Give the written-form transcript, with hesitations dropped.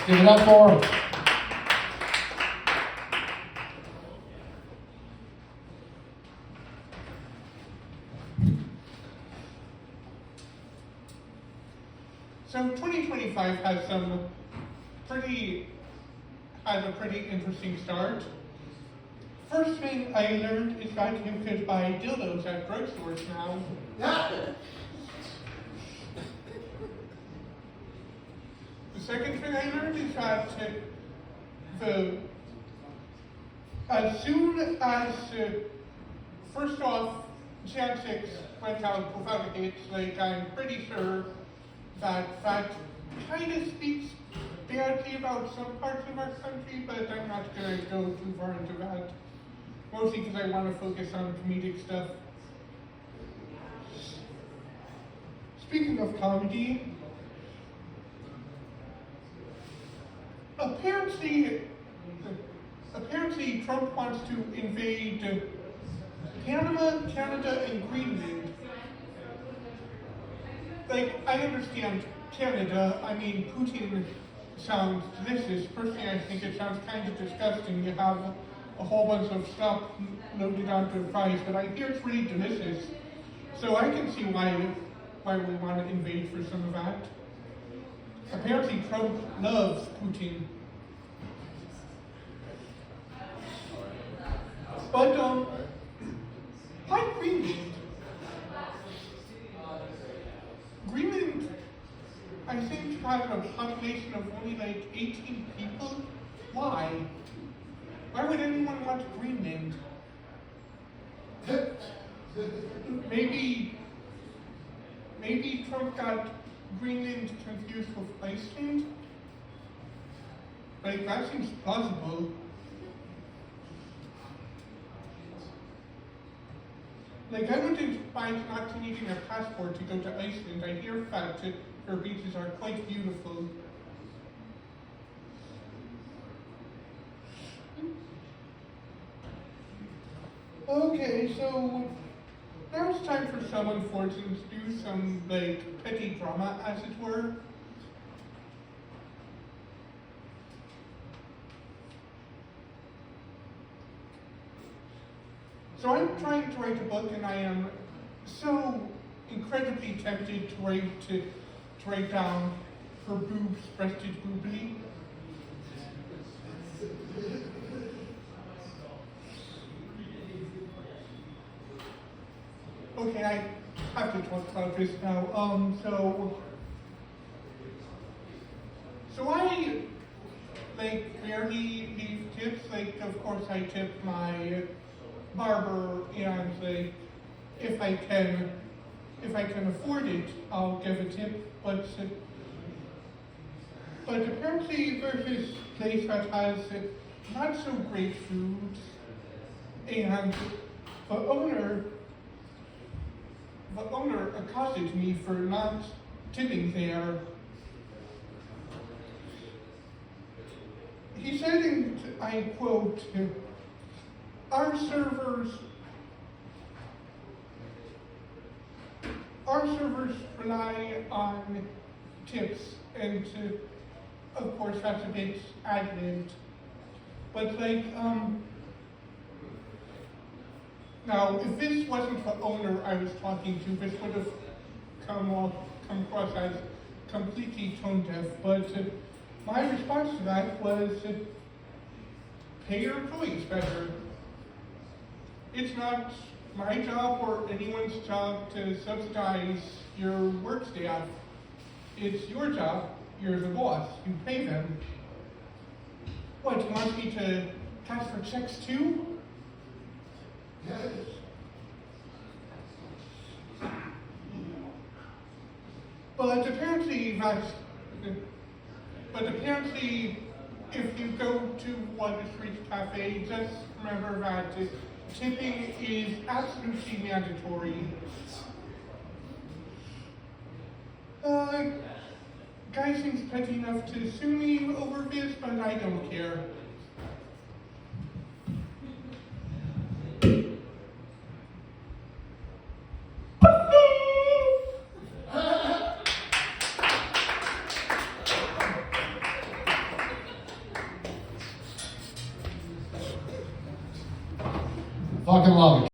Give it up for him. So 2025 has a pretty interesting start. First thing I learned is that you could buy dildos at drugstores now. The second thing I learned is that as soon as first off Jan 6 went out without a hitch, like I'm pretty sure that kind of speaks badly about some parts of our country, but I'm not going to go too far into that. Mostly because I want to focus on comedic stuff. Speaking of comedy, apparently Trump wants to invade Panama, Canada, and Greenland. Like, I understand Canada. I mean, Poutine sounds delicious. Personally, I think it sounds kind of disgusting to have a whole bunch of stuff loaded onto fries, but I hear it's really delicious. So I can see why we want to invade for some of that. Apparently Trump loves Poutine. But, why Greenland? Greenland, I think, has a population of only like 18 people. Why? Why would anyone want Greenland? Maybe Trump got Greenland confused with Iceland? Like, that seems plausible. Like, I wouldn't mind not needing a passport to go to Iceland. I hear that their beaches are quite beautiful. Okay, so now it's time for some unfortunates to do some, like, petty drama, as it were. So I'm trying to write a book, and I am so incredibly tempted to write down her boobs breasted boobly. Okay, I have to talk about this now. So I, like, rarely leave tips. Like, of course, I tip my barber, and like, if I can afford it, I'll give a tip. But apparently there's this place that has not so great food, and the owner accosted me for not tipping there. He said, and I quote, Our servers rely on tips, and of course that's a bit ad-libbed. But like, now if this wasn't the owner I was talking to, this would have come across as completely tone deaf. But my response to that was, pay your employees better. It's not my job or anyone's job to subsidize your work staff. It's your job. You're the boss. You pay them. What, you want me to cash for checks too? Yes. But apparently, if you go to Water Street Cafe, just remember that tipping is absolutely mandatory. Guy seems petty enough to sue me over this, but I don't care. Fucking love it.